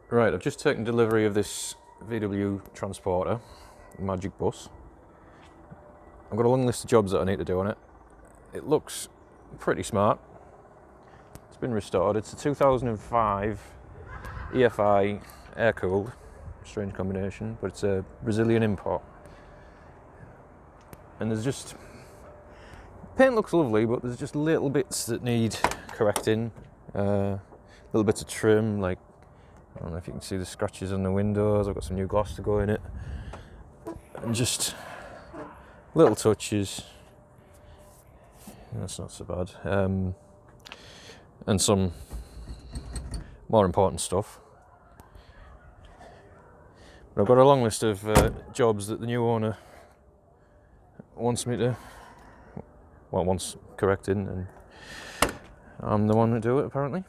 Right, I've just taken delivery of this VW transporter, Magic Bus. I've got a long list of jobs that I need to do on it. It looks pretty smart. It's been restored. It's a 2005 EFI air-cooled, strange combination, but it's a Brazilian import. And there's just, paint looks lovely, but there's just little bits that need correcting. Little bits of trim, like, I don't know if you can see the scratches on the windows. I've got some new gloss to go in it. And just little touches. That's not so bad. And some more important stuff. But I've got a long list of jobs that the new owner wants correcting, and I'm the one to do it, apparently.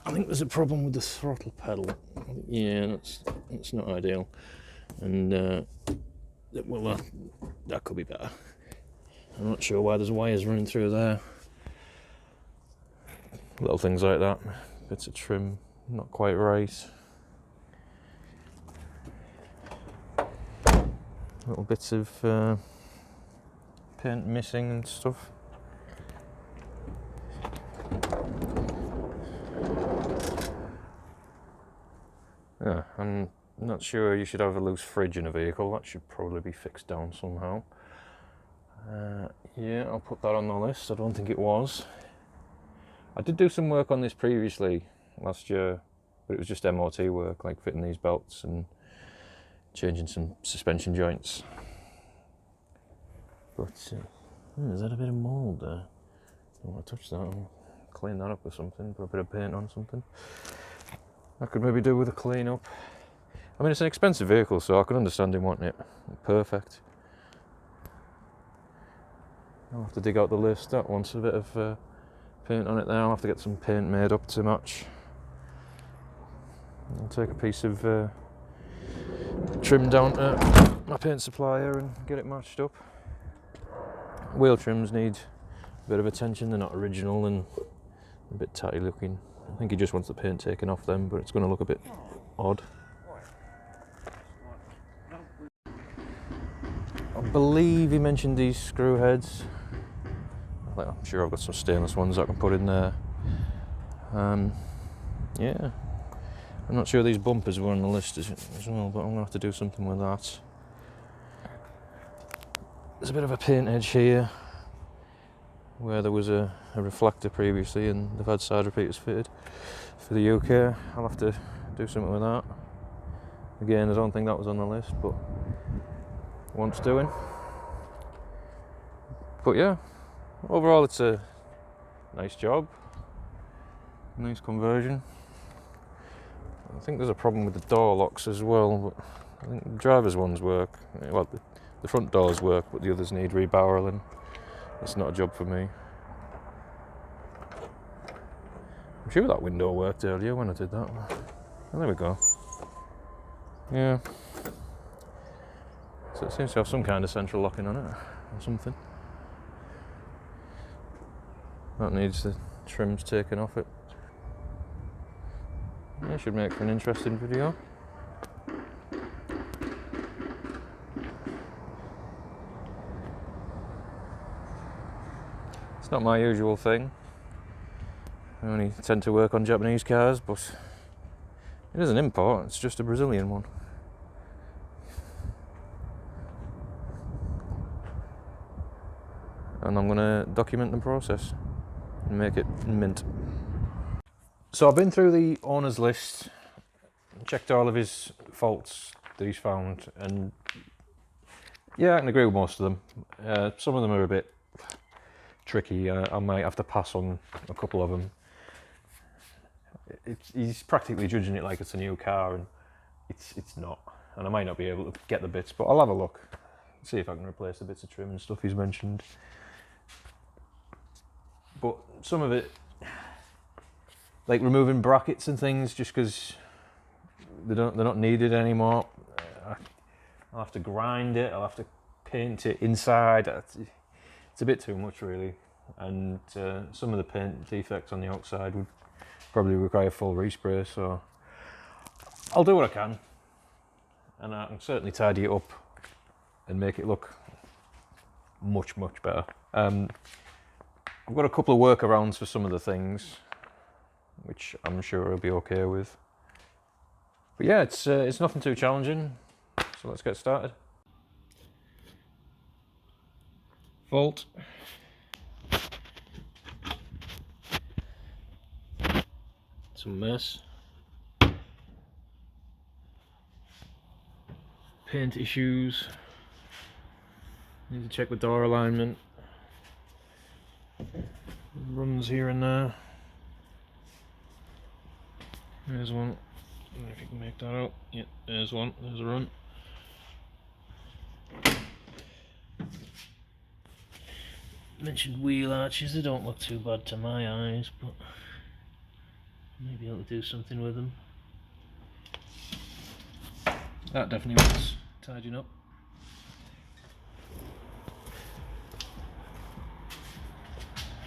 I think there's a problem with the throttle pedal. Yeah, that's not ideal. And that could be better. I'm not sure why there's wires running through there. Little things like that. Bits of trim not quite right. Little bits of paint missing and stuff. Yeah, I'm not sure you should have a loose fridge in a vehicle. That should probably be fixed down somehow. Yeah, I'll put that on the list. I don't think it was. I did do some work on this previously last year, but it was just MOT work, like fitting these belts and changing some suspension joints. But there's that a bit of mould there. I don't want to touch that. I'll clean that up with something, put a bit of paint on something. I could maybe do with a clean up. I mean, it's an expensive vehicle, so I can understand him wanting it perfect. I'll have to dig out the list. That wants a bit of paint on it there. I'll have to get some paint made up to match. I'll take a piece of trim down to my paint supplier and get it matched up. Wheel trims need a bit of attention. They're not original and a bit tatty looking. I think he just wants the paint taken off them, but it's going to look a bit odd. I believe he mentioned these screw heads. I'm sure I've got some stainless ones I can put in there. Yeah, I'm not sure these bumpers were on the list as well, but I'm going to have to do something with that. There's a bit of a paint edge here where there was a reflector previously, and they've had side repeaters fitted for the UK. I'll have to do something with that. Again, I don't think that was on the list, but wants doing. But yeah, overall it's a nice job, nice conversion. I think there's a problem with the door locks as well, but I think the driver's ones work. Well, the front doors work, but the others need rebarreling. That's not a job for me. I'm sure that window worked earlier when I did that. Oh, there we go. Yeah. So it seems to have some kind of central locking on it, or something. That needs the trims taken off it. Yeah, should make for an interesting video. It's not my usual thing. I only tend to work on Japanese cars, but it is an import, it's just a Brazilian one. And I'm going to document the process and make it mint. So I've been through the owner's list, checked all of his faults that he's found, and yeah, I can agree with most of them. Some of them are a bit tricky. I might have to pass on a couple of them. He's practically judging it like it's a new car, and it's not. And I might not be able to get the bits, but I'll have a look, see if I can replace the bits of trim and stuff he's mentioned. But some of it, like removing brackets and things, just because they're not needed anymore. I'll have to grind it. I'll have to paint it inside. It's a bit too much, really. and some of the paint defects on the outside would probably require full respray, so I'll do what I can, and I can certainly tidy it up and make it look much better. I've got a couple of workarounds for some of the things, which I'm sure I'll be okay with. But yeah, it's nothing too challenging, so let's get started. Vault. It's a mess. Paint issues. Need to check the door alignment. Runs here and there. There's one. I don't know if you can make that out. Yeah, there's one. There's a run. Mentioned wheel arches. They don't look too bad to my eyes, but maybe able to do something with them. That definitely wants tidying up.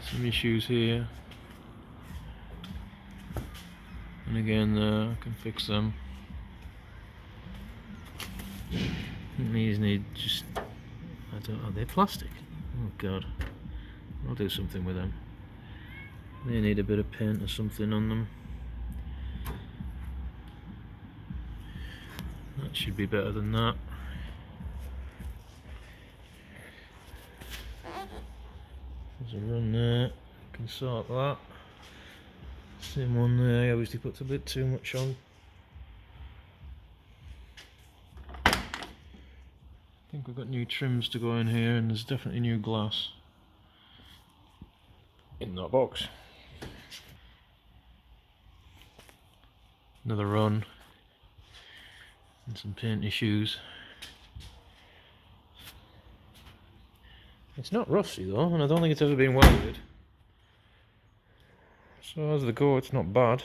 Some issues here. And again, I can fix them. These need just, I don't know, are they plastic? Oh god. I'll do something with them. They need a bit of paint or something on them. That should be better than that. There's a run there, can sort that. Same one there, I obviously put a bit too much on. I think we've got new trims to go in here, and there's definitely new glass in that box. Another run. And some paint issues. It's not rusty though, and I don't think it's ever been welded. So as they go, it's not bad.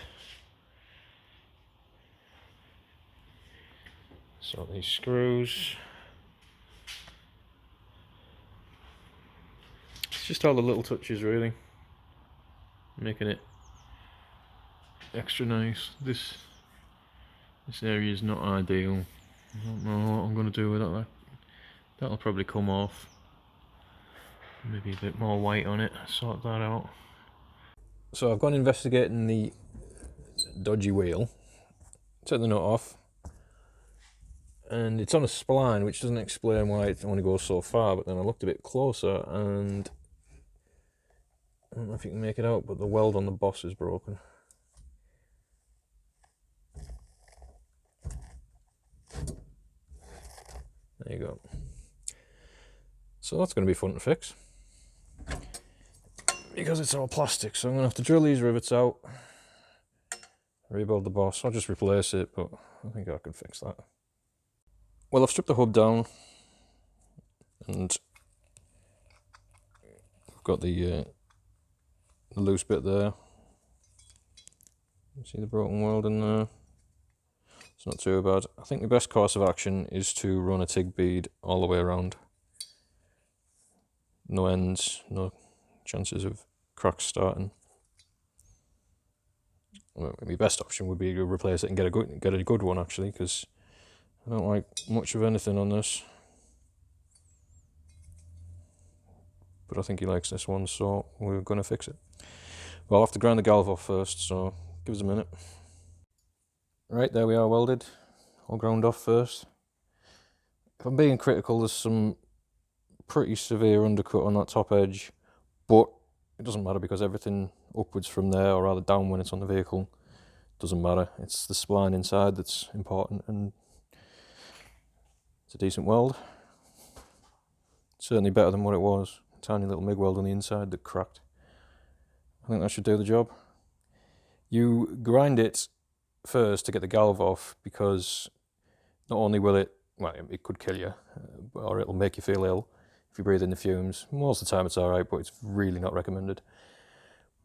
So these screws. It's just all the little touches really, making it extra nice. This area is not ideal. I don't know what I'm going to do with that. That'll probably come off. Maybe a bit more white on it, sort that out. So I've gone investigating the dodgy wheel, took the nut off, and it's on a spline, which doesn't explain why it only goes so far, but then I looked a bit closer and I don't know if you can make it out, but the weld on the boss is broken. There you go. So that's going to be fun to fix, because it's all plastic, so I'm going to have to drill these rivets out, rebuild the boss. I'll just replace it, but I think I can fix that. Well, I've stripped the hub down, and I've got the loose bit there. You see the broken weld in there? It's not too bad. I think the best course of action is to run a TIG bead all the way around. No ends, no chances of cracks starting. Well, my best option would be to replace it and get a good one actually, because I don't like much of anything on this. But I think he likes this one, so we're going to fix it. Well, I'll have to grind the galv off first, so give us a minute. Right, there we are, welded. All ground off first. If I'm being critical, there's some pretty severe undercut on that top edge, but it doesn't matter because everything upwards from there, or rather down when it's on the vehicle, doesn't matter. It's the spline inside that's important, and it's a decent weld. Certainly better than what it was. A tiny little MIG weld on the inside that cracked. I think that should do the job. You grind it first to get the galv off, because not only will it, well, it could kill you, or it'll make you feel ill if you breathe in the fumes. Most of the time it's alright, but it's really not recommended.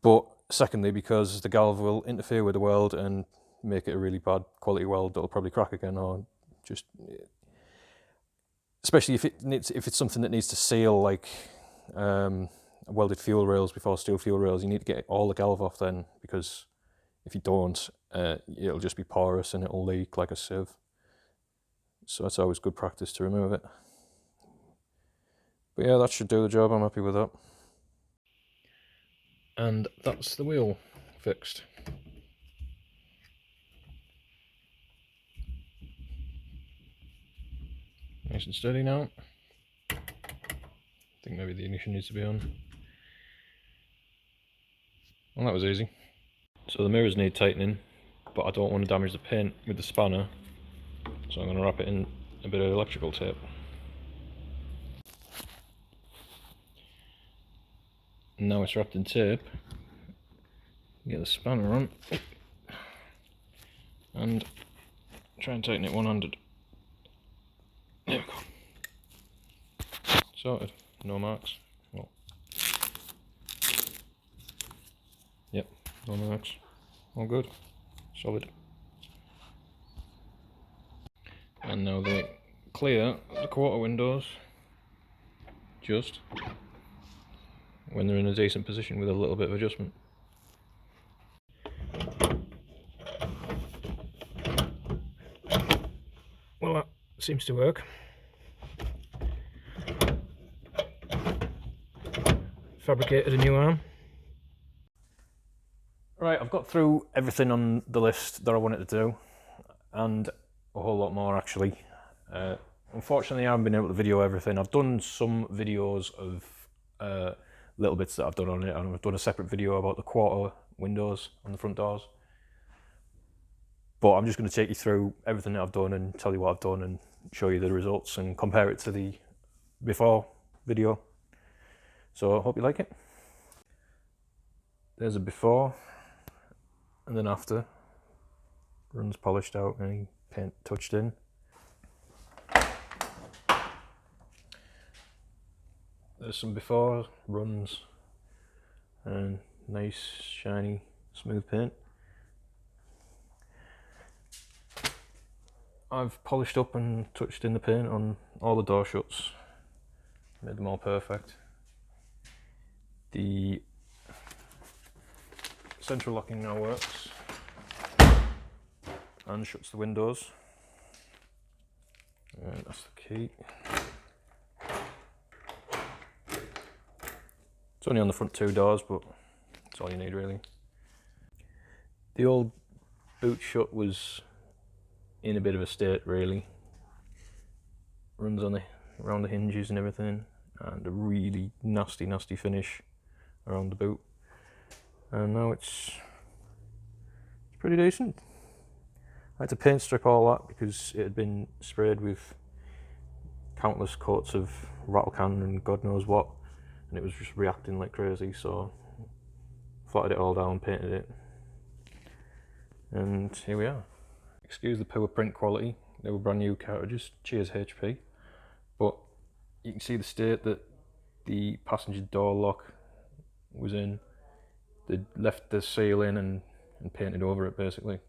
But secondly, because the galv will interfere with the weld and make it a really bad quality weld that'll probably crack again, or just, especially if it's something that needs to seal, like I welded fuel rails before steel fuel rails, you need to get all the galv off then, because if you don't, it'll just be porous and it'll leak like a sieve. So that's always good practice to remove it. But yeah, that should do the job. I'm happy with that. And that's the wheel fixed. Nice and steady now. I think maybe the ignition needs to be on. Well, that was easy. So the mirrors need tightening, but I don't want to damage the paint with the spanner, so I'm going to wrap it in a bit of electrical tape. And now it's wrapped in tape, get the spanner on and try and tighten it one-handed. There we go. Sorted. No marks. Well, yep, no marks. All good. Solid. And now they clear the quarter windows just when they're in a decent position with a little bit of adjustment. Well, that seems to work. Fabricated a new arm. Right, I've got through everything on the list that I wanted to do, and a whole lot more actually. Unfortunately, I haven't been able to video everything. I've done some videos of little bits that I've done on it, and I've done a separate video about the quarter windows on the front doors. But I'm just going to take you through everything that I've done and tell you what I've done and show you the results and compare it to the before video. So I hope you like it. There's a before and then after. Runs polished out, any paint touched in. There's some before runs and nice shiny smooth paint. I've polished up and touched in the paint on all the door shuts, made them all perfect. The central locking now works and shuts the windows. And that's the key. It's only on the front two doors, but that's all you need really. The old boot shut was in a bit of a state really. Runs on around the hinges and everything, and a really nasty finish around the boot. And now it's pretty decent. I had to paint strip all that because it had been sprayed with countless coats of rattle can and God knows what, and it was just reacting like crazy, so flatted it all down, painted it, and here we are. Excuse the poor print quality, they were brand new cartridges, cheers HP, but you can see the state that the passenger door lock was in. They left the seal in and painted over it basically,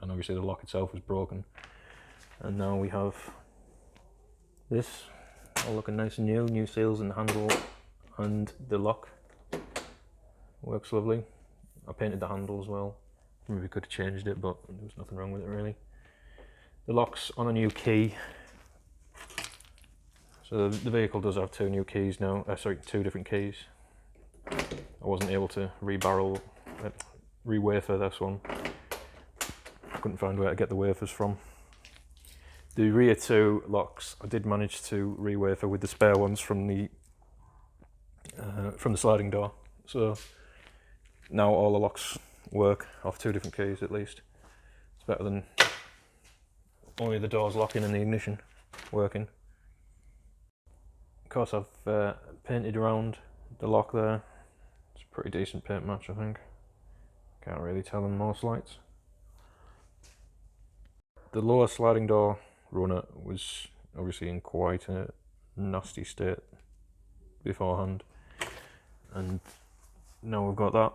and obviously the lock itself was broken. And now we have this, all looking nice and new seals in the handle, and the lock works lovely. I painted the handle as well. Maybe could have changed it, but there was nothing wrong with it really. The lock's on a new key, so the vehicle does have two new keys now. Two different keys. I wasn't able to re-wafer this one. I couldn't find where to get the wafers from. The rear two locks I did manage to re-wafer with the spare ones from the sliding door. So now all the locks work off two different keys at least. It's better than only the doors locking and the ignition working. Of course, I've painted around the lock there. It's a pretty decent paint match, I think. Can't really tell in most lights. The lower sliding door runner was obviously in quite a nasty state beforehand, and now we've got that.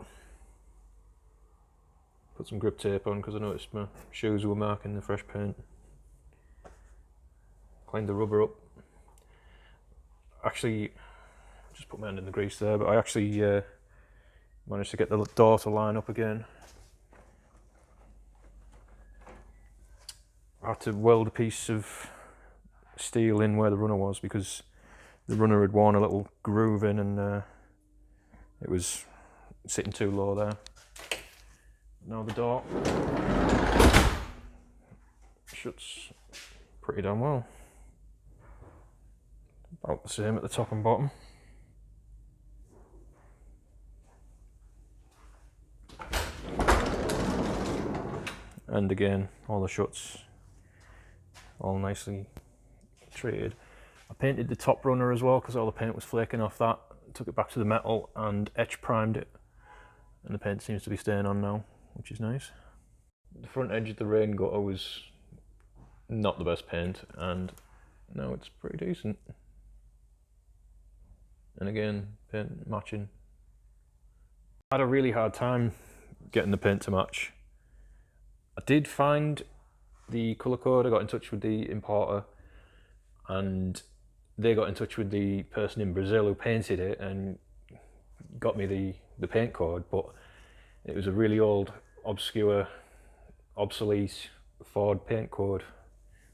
Put some grip tape on because I noticed my shoes were marking the fresh paint. Cleaned the rubber up. Actually, just put my hand in the grease there, but I actually managed to get the door to line up again. I had to weld a piece of steel in where the runner was because the runner had worn a little groove in and it was sitting too low there. Now the door shuts pretty damn well. About the same at the top and bottom. And again, all the shuts all nicely treated. I painted the top runner as well because all the paint was flaking off that. Took it back to the metal and etch primed it, and the paint seems to be staying on now, which is nice. The front edge of the rain gutter was not the best paint, and now it's pretty decent. And again, paint matching. I had a really hard time getting the paint to match. I did find the colour code. I got in touch with the importer and they got in touch with the person in Brazil who painted it and got me the paint code, but it was a really old, obscure, obsolete Ford paint code,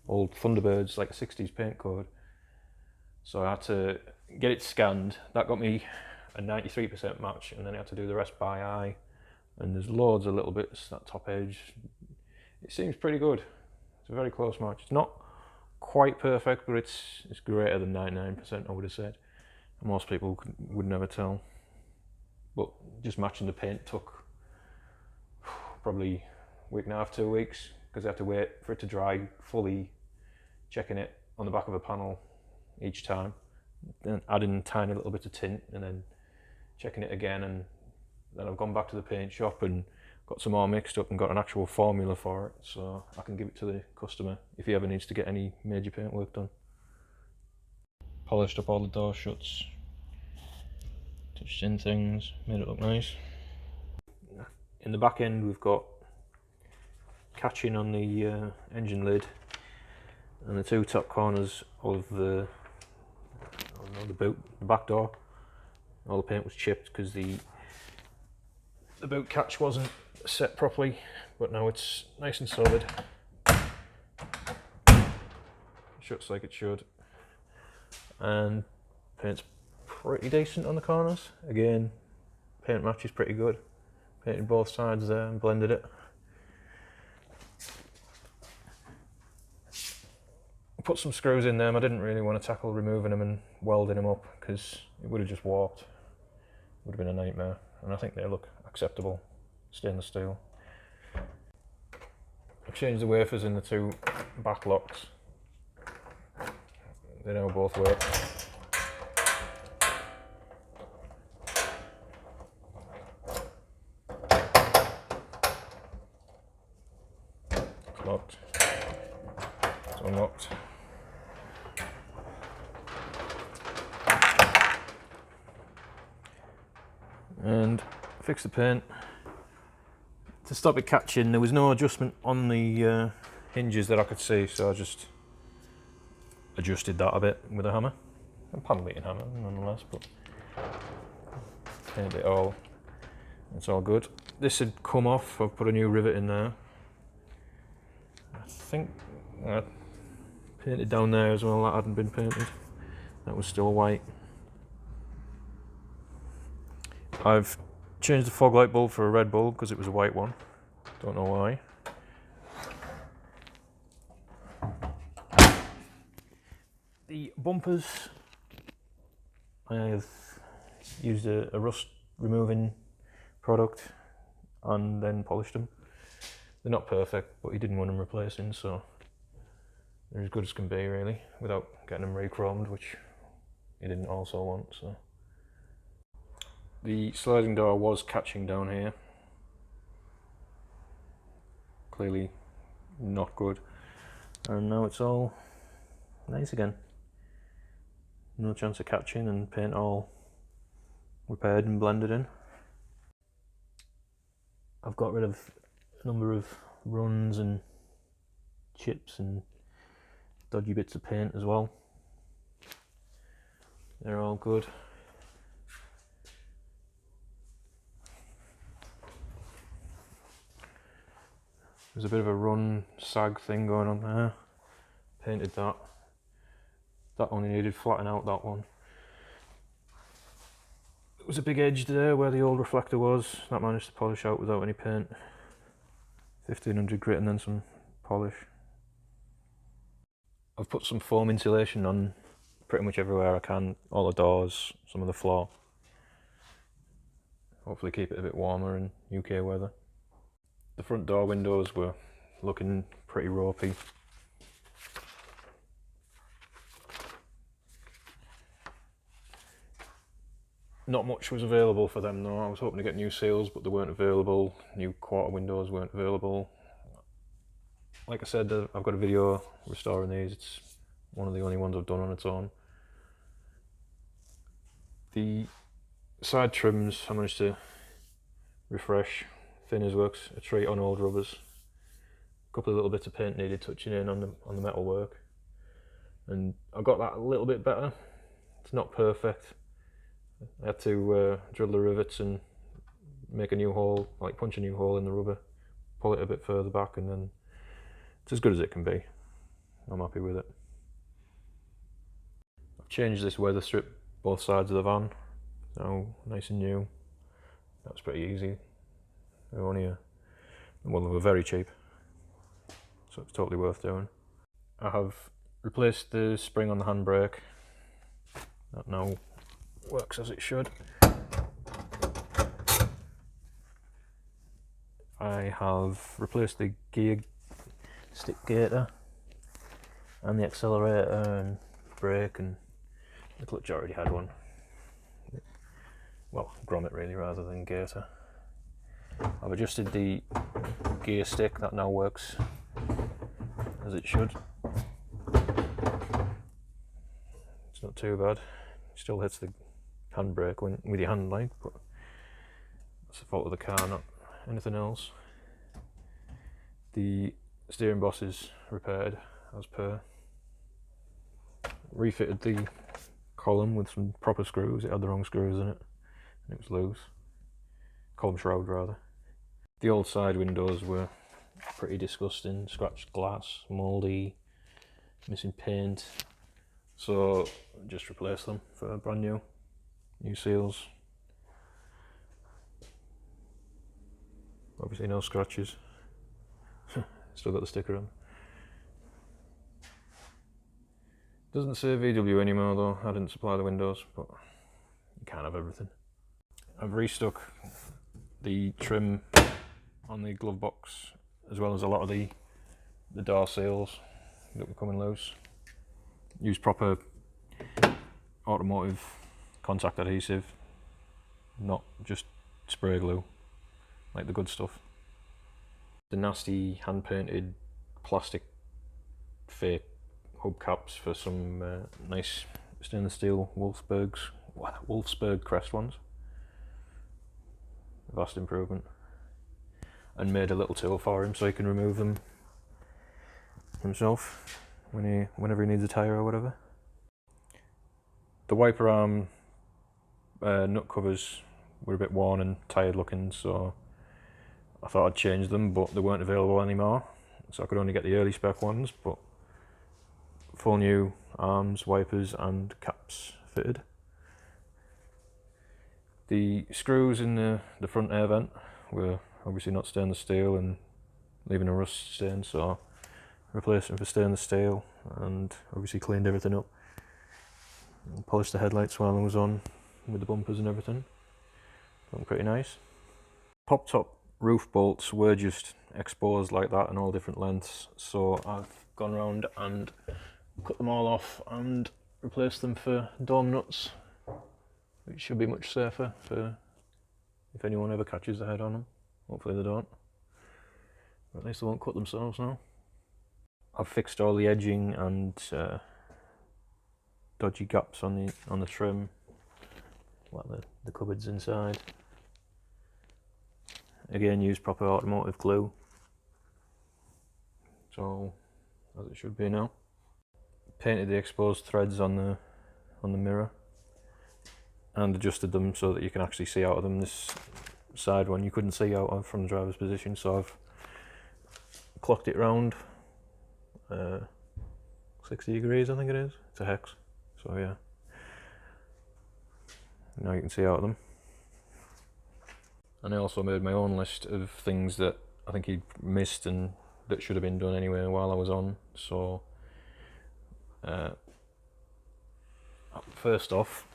old Thunderbirds, like a 60s paint code. So I had to get it scanned. That got me a 93% match, and then I had to do the rest by eye. And there's loads of little bits, that top edge. It seems pretty good. It's a very close match. It's not quite perfect, but it's greater than 99%, I would have said. Most people would never tell. But just matching the paint took probably a week and a half, 2 weeks, because I have to wait for it to dry fully, checking it on the back of a panel each time, then adding tiny little bits of tint and then checking it again, and then I've gone back to the paint shop and got some more mixed up and got an actual formula for it, so I can give it to the customer if he ever needs to get any major paint work done. Polished up all the door shuts, touched in things, made it look nice. In the back end we've got catching on the engine lid and the two top corners of the boot, the back door. All the paint was chipped because the boot catch wasn't set properly, but now it's nice and solid. Shuts like it should, and paint's pretty decent on the corners. Again, paint match is pretty good. Painted both sides there and blended it. Put some screws in them. I didn't really want to tackle removing them and welding them up because it would have just warped. It would have been a nightmare, and I think they look acceptable, stainless steel. I've changed the wafers in the two back locks. They now both work. It's locked. It's unlocked. And fix the paint. To stop it catching, there was no adjustment on the hinges that I could see, so I just adjusted that a bit with a hammer. A pan beating hammer nonetheless, but painted it all. It's all good. This had come off. I've put a new rivet in there. I think I painted down there as well. That hadn't been painted. That was still white. I've changed the fog light bulb for a red bulb because it was a white one. Don't know why. The bumpers, I have used a rust removing product and then polished them. They're not perfect, but he didn't want them replacing, so they're as good as can be really, without getting them re-chromed, which he didn't also want. So the sliding door was catching down here. Clearly not good, and now it's all nice again. No chance of catching, and paint all repaired and blended in. I've got rid of a number of runs and chips and dodgy bits of paint as well. They're all good. There's a bit of a run sag thing going on there. Painted that. That only needed flattening out, that one. There was a big edge there where the old reflector was. That managed to polish out without any paint. 1500 grit and then some polish. I've put some foam insulation on pretty much everywhere I can. All the doors, some of the floor. Hopefully keep it a bit warmer in UK weather. The front door windows were looking pretty ropey. Not much was available for them though. I was hoping to get new seals, but they weren't available. New quarter windows weren't available. Like I said, I've got a video restoring these. It's one of the only ones I've done on its own. The side trims I managed to refresh. Thinners works a treat on old rubbers. A couple of little bits of paint needed touching in on the metal work, and I got that a little bit better. It's not perfect. I had to drill the rivets and make a new hole, like punch a new hole in the rubber, pull it a bit further back, and then it's as good as it can be. I'm happy with it. I've changed this weather strip both sides of the van, so nice and new. That was pretty easy. They were only well, they were very cheap, so it's totally worth doing. I have replaced the spring on the handbrake. That now works as it should. I have replaced the gear stick gator and the accelerator and brake, and the clutch already had one. Well, grommet really rather than gator. I've adjusted the gear stick, that now works as it should. It's not too bad. Still hits the handbrake with your hand like, but that's the fault of the car, not anything else. The steering boss is repaired as per. Refitted the column with some proper screws. It had the wrong screws in it and it was loose. Column shroud rather. The old side windows were pretty disgusting. Scratched glass, mouldy, missing paint. So just replace them for brand new seals. Obviously no scratches. Still got the sticker on. Doesn't say VW anymore though. I didn't supply the windows, but you can't have everything. I've restuck the trim on the glove box, as well as a lot of the door seals that were coming loose. Use proper automotive contact adhesive, not just spray glue like the good stuff. The nasty hand painted plastic fake hubcaps for some nice stainless steel Wolfsburg crest ones. Vast improvement. And made a little tool for him so he can remove them himself whenever he needs a tyre or whatever. The wiper arm nut covers were a bit worn and tired looking, so I thought I'd change them, but they weren't available anymore, so I could only get the early spec ones, but full new arms, wipers and caps fitted. The screws in the front air vent were obviously not stainless steel and leaving a rust stain, so replaced them for stainless steel and obviously cleaned everything up. And polished the headlights while I was on with the bumpers and everything. Looking pretty nice. Pop top roof bolts were just exposed like that in all different lengths, so I've gone around and cut them all off and replaced them for dome nuts, which should be much safer for if anyone ever catches their head on them. Hopefully they don't, or at least they won't cut themselves now. I've fixed all the edging and dodgy gaps on the trim, like the cupboards inside. Again, use proper automotive glue. It's all as it should be now. Painted the exposed threads on the mirror and adjusted them so that you can actually see out of them. This side one you couldn't see out of from the driver's position, so I've clocked it round 60 degrees, I think it is. It's a hex, so yeah. Now you can see out of them. And I also made my own list of things that I think he'd missed and that should have been done anyway while I was on. So first off,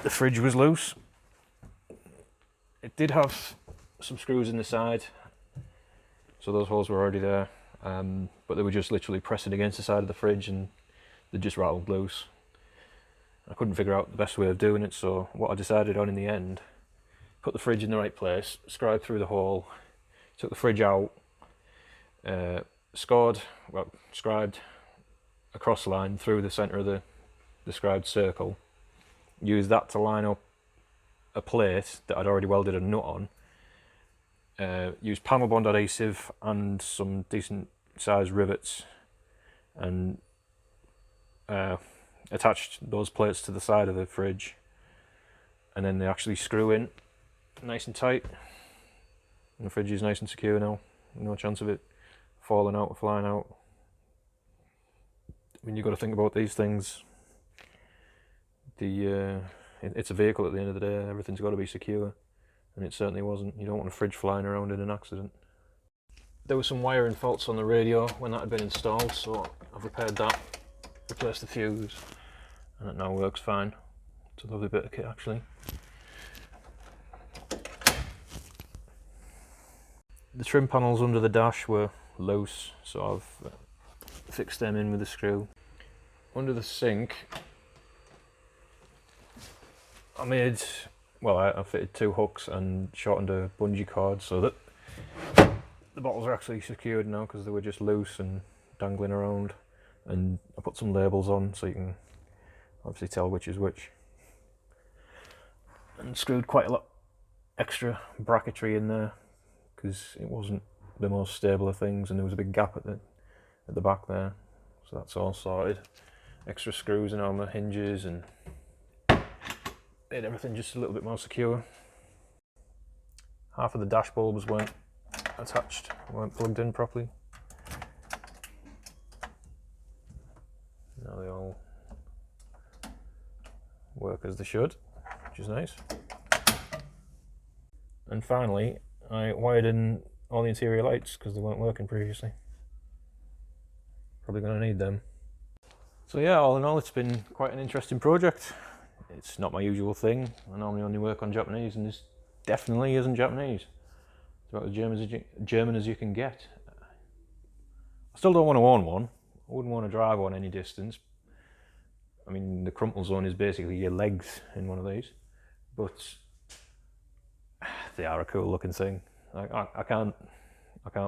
the fridge was loose. It did have some screws in the side, so those holes were already there, but they were just literally pressing against the side of the fridge and they just rattled loose. I couldn't figure out the best way of doing it, so what I decided on in the end, put the fridge in the right place, scribed through the hole, took the fridge out, scribed a cross line through the centre of the scribed circle, used that to line up a plate that I'd already welded a nut on, used panel bond adhesive and some decent sized rivets, and attached those plates to the side of the fridge, and then they actually screw in nice and tight, and the fridge is nice and secure now. No chance of it falling out or flying out. I mean, you've got to think about these things. It's a vehicle at the end of the day. Everything's got to be secure, and it certainly wasn't. You don't want a fridge flying around in an accident. There were some wiring faults on the radio when that had been installed, so I've repaired that, replaced the fuse, and it now works fine. It's a lovely bit of kit actually. The trim panels under the dash were loose, so I've fixed them in with a screw. Under the sink, I fitted 2 hooks and shortened a bungee cord so that the bottles are actually secured now, because they were just loose and dangling around. And I put some labels on so you can obviously tell which is which. And screwed quite a lot extra bracketry in there, because it wasn't the most stable of things, and there was a big gap at the back there. So that's all sorted. Extra screws in on the hinges and made everything just a little bit more secure. Half of the dash bulbs weren't attached, weren't plugged in properly. Now they all work as they should, which is nice. And finally, I wired in all the interior lights because they weren't working previously. Probably going to need them. So yeah, all in all, it's been quite an interesting project. It's not my usual thing. I normally only work on Japanese, and this definitely isn't Japanese. It's about as German as you can get. I still don't want to own one. I wouldn't want to drive one any distance. I mean, the crumple zone is basically your legs in one of these, but they are a cool looking thing. I can't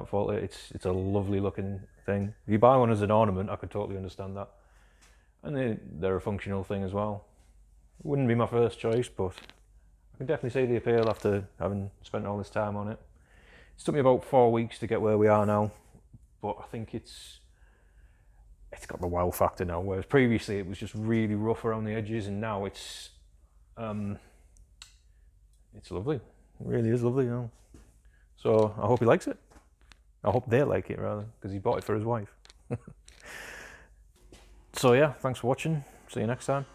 fault it. It's a lovely looking thing. If you buy one as an ornament, I could totally understand that. And they're a functional thing as well. It wouldn't be my first choice, but I can definitely see the appeal after having spent all this time on it. It's took me about 4 weeks to get where we are now, but I think it's got the wow factor now, whereas previously it was just really rough around the edges, and now it's lovely. It really is lovely now. So I hope he likes it. I hope they like it, rather, because he bought it for his wife. So yeah, thanks for watching. See you next time.